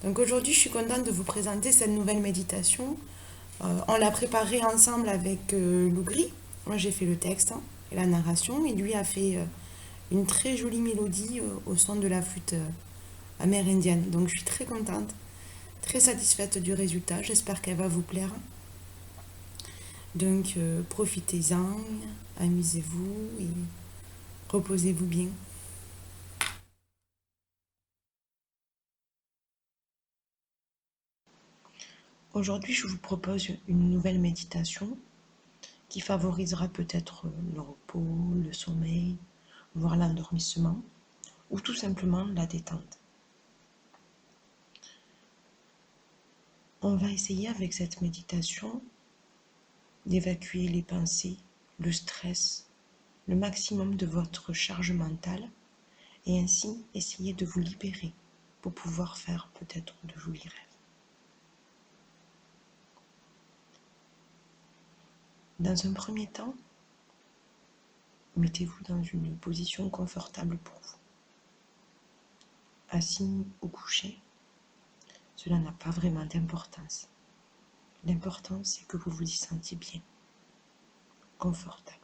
Donc aujourd'hui, je suis contente de vous présenter cette nouvelle méditation. On l'a préparée ensemble avec Lougri. Moi, j'ai fait le texte et la narration, et lui a fait une très jolie mélodie au son de la flûte amérindienne. Donc, je suis très contente, très satisfaite du résultat. J'espère qu'elle va vous plaire. Donc, profitez-en, amusez-vous et reposez-vous bien. Aujourd'hui, je vous propose une nouvelle méditation qui favorisera peut-être le repos, le sommeil, voire l'endormissement, ou tout simplement la détente. On va essayer avec cette méditation d'évacuer les pensées, le stress, le maximum de votre charge mentale et ainsi essayer de vous libérer pour pouvoir faire peut-être de jolis rêves. Dans un premier temps, mettez-vous dans une position confortable pour vous. Assis ou couché, cela n'a pas vraiment d'importance. L'important, c'est que vous vous y sentiez bien, confortable.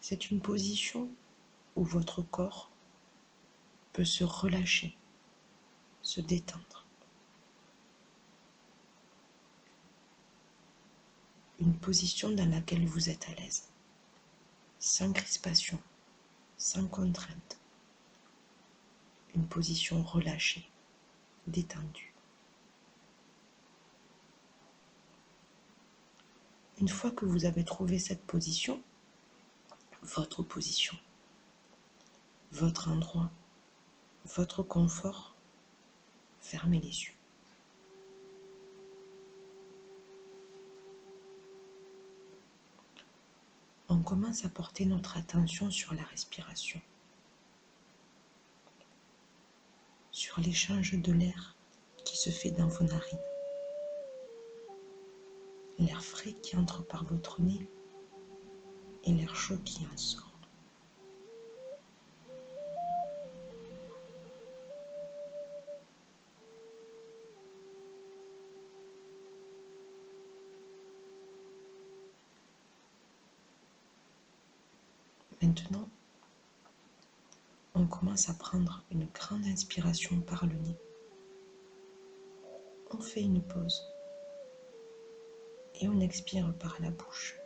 C'est une position où votre corps peut se relâcher, se détendre. Une position dans laquelle vous êtes à l'aise, sans crispation, sans contrainte. Une position relâchée, détendue. Une fois que vous avez trouvé cette position, votre position, votre endroit, votre confort, fermez les yeux. On commence à porter notre attention sur la respiration, sur l'échange de l'air qui se fait dans vos narines, l'air frais qui entre par votre nez et l'air chaud qui en sort. Maintenant, on commence à prendre une grande inspiration par le nez. On fait une pause et on expire par la bouche.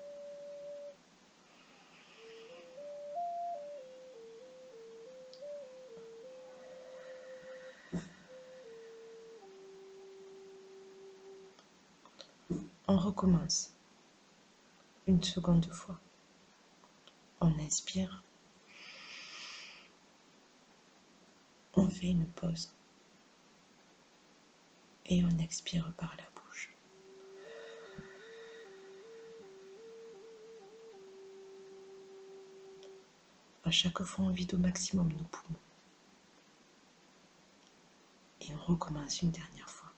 On recommence une seconde fois. On inspire, on fait une pause et on expire par la bouche. À chaque fois, on vide au maximum nos poumons. Et on recommence une dernière fois.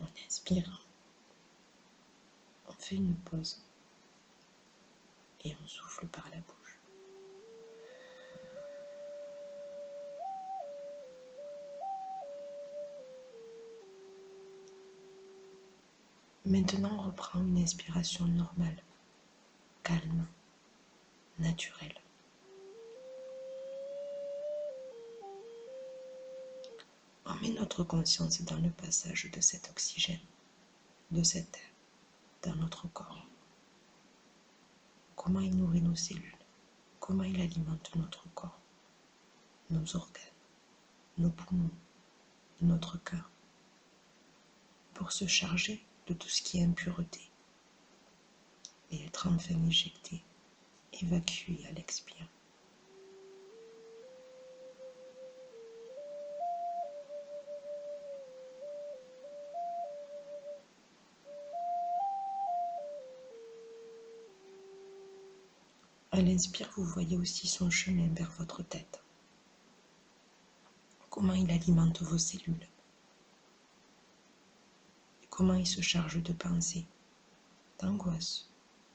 On inspire, on fait une pause et on souffle par la bouche. Maintenant, on reprend une inspiration normale, calme, naturelle. On met notre conscience dans le passage de cet oxygène, de cet air, dans notre corps. Comment il nourrit nos cellules, comment il alimente notre corps, nos organes, nos poumons, notre cœur, pour se charger de tout ce qui est impureté et être enfin éjecté, évacué à l'expire. À l'inspire, vous voyez aussi son chemin vers votre tête. Comment il alimente vos cellules. Et comment il se charge de pensées, d'angoisse,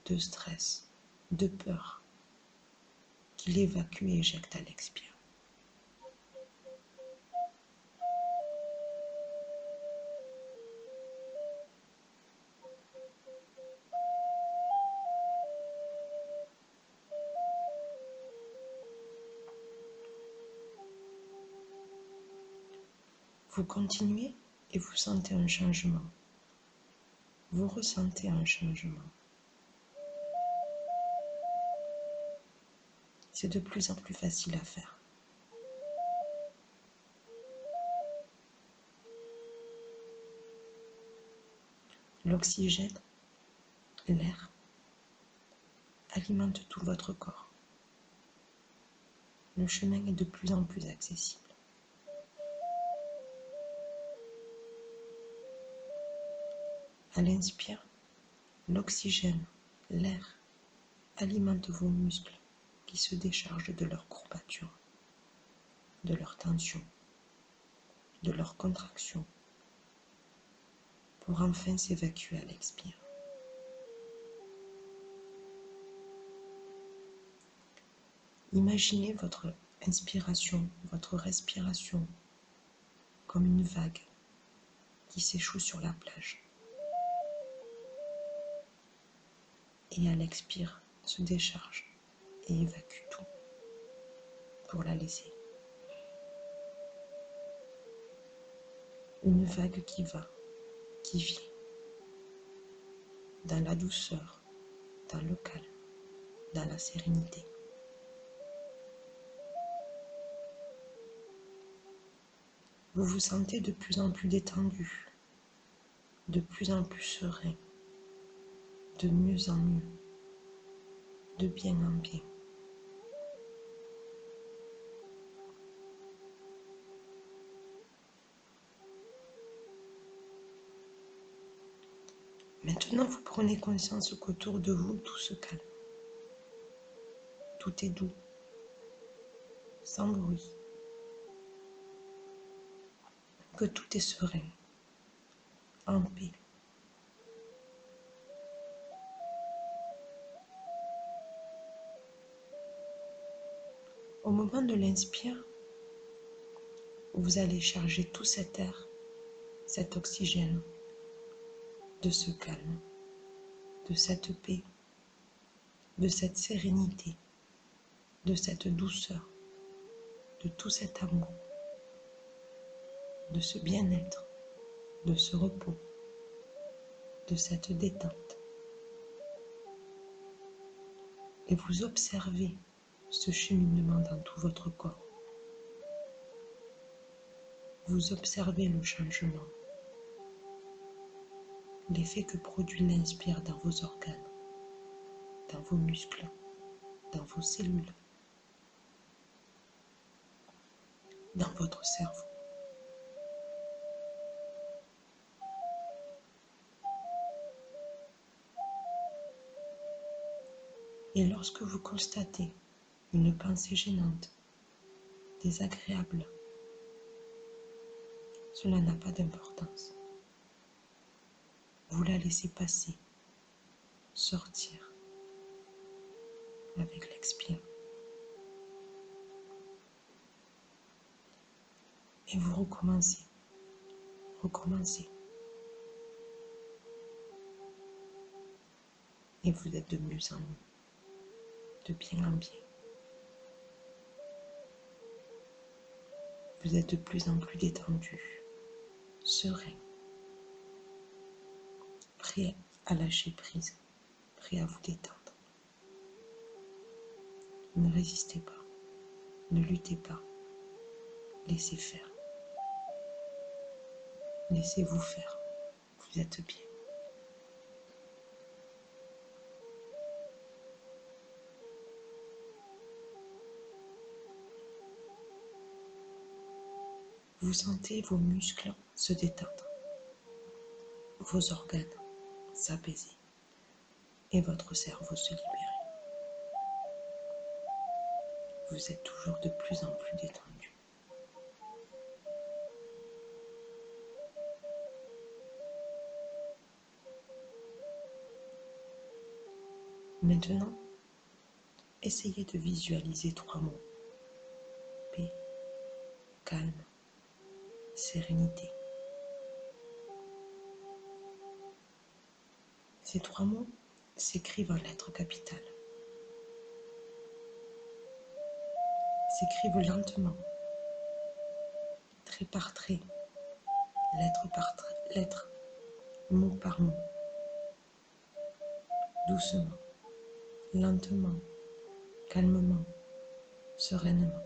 de stress, de peur. qu'il évacue et éjecte à l'expire. Vous continuez et vous sentez un changement. Vous ressentez un changement. C'est de plus en plus facile à faire. L'oxygène, l'air, alimente tout votre corps. Le chemin est de plus en plus accessible. À l'inspire, l'oxygène, l'air, alimente vos muscles qui se déchargent de leurs courbatures, de leurs tensions, de leurs contractions, pour enfin s'évacuer à l'expire. Imaginez votre inspiration, votre respiration comme une vague qui s'échoue sur la plage. Et à l'expire, se décharge et évacue tout pour la laisser. Une vague qui va, qui vient, dans la douceur, dans le calme, dans la sérénité. Vous vous sentez de plus en plus détendu, de plus en plus serein, de mieux en mieux, de bien en bien. Maintenant, vous prenez conscience qu'autour de vous, tout se calme. Tout est doux, sans bruit. Que tout est serein, en paix. Au moment de l'inspire, vous allez charger tout cet air, cet oxygène, de ce calme, de cette paix, de cette sérénité, de cette douceur, de tout cet amour, de ce bien-être, de ce repos, de cette détente. Et vous observez ce cheminement dans tout votre corps. Vous observez le changement, l'effet que produit l'inspire dans vos organes, dans vos muscles, dans vos cellules, dans votre cerveau. Et lorsque vous constatez une pensée gênante, désagréable, cela n'a pas d'importance. Vous la laissez passer, sortir avec l'expire. Et vous recommencez, recommencez. Et vous êtes de mieux en mieux, de bien en bien. Vous êtes de plus en plus détendu, serein, prêt à lâcher prise, prêt à vous détendre. Ne résistez pas, ne luttez pas, laissez faire. Laissez-vous faire, vous êtes bien. Vous sentez vos muscles se détendre, vos organes s'apaiser et votre cerveau se libérer. Vous êtes toujours de plus en plus détendu. Maintenant, essayez de visualiser 3 mots. Paix, calme, sérénité. Ces 3 mots s'écrivent en lettres capitales. S'écrivent lentement, trait par trait, lettre par lettre, mot par mot, doucement, lentement, calmement, sereinement.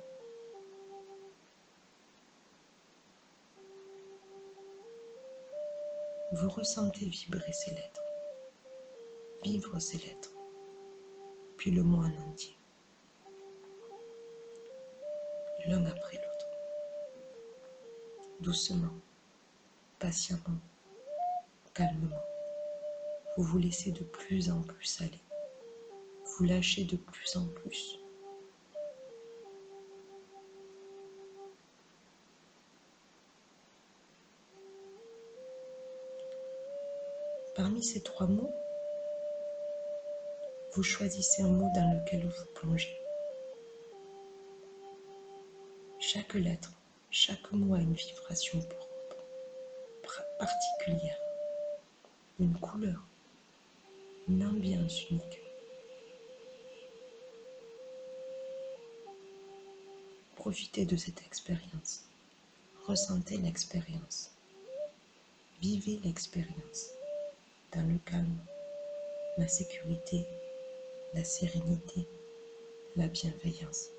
Vous ressentez vibrer ces lettres, vivre ces lettres, puis le mot en entier, l'un après l'autre, doucement, patiemment, calmement. Vous vous laissez de plus en plus aller, vous lâchez de plus en plus. Parmi ces 3 mots, vous choisissez un mot dans lequel vous plongez. Chaque lettre, chaque mot a une vibration propre, particulière, une couleur, une ambiance unique. Profitez de cette expérience, ressentez l'expérience, vivez l'expérience dans le calme, la sécurité, la sérénité, la bienveillance.